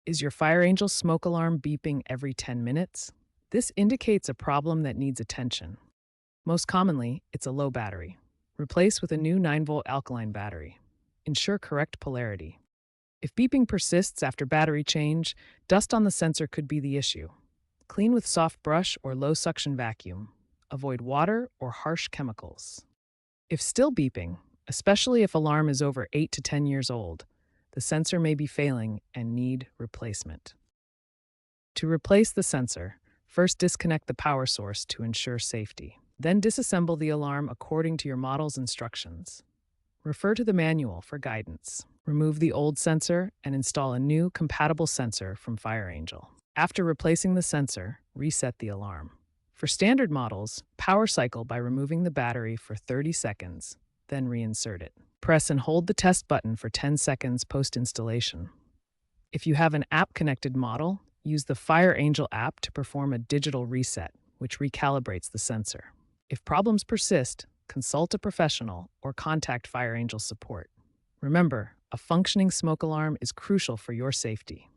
Is your FireAngel smoke alarm beeping every 10 minutes? This indicates a problem that needs attention. Most commonly, it's a low battery. Replace with a new 9-volt alkaline battery. Ensure correct polarity. If beeping persists after battery change, dust on the sensor could be the issue. Clean with soft brush or low suction vacuum. Avoid water or harsh chemicals. If still beeping, especially if alarm is over 8 to 10 years old, the sensor may be failing and need replacement. To replace the sensor, first disconnect the power source to ensure safety. Then disassemble the alarm according to your model's instructions. Refer to the manual for guidance. Remove the old sensor and install a new compatible sensor from FireAngel. After replacing the sensor, reset the alarm. For standard models, power cycle by removing the battery for 30 seconds, then reinsert it. Press and hold the test button for 10 seconds post-installation. If you have an app-connected model, use the FireAngel app to perform a digital reset, which recalibrates the sensor. If problems persist, consult a professional or contact FireAngel support. Remember, a functioning smoke alarm is crucial for your safety.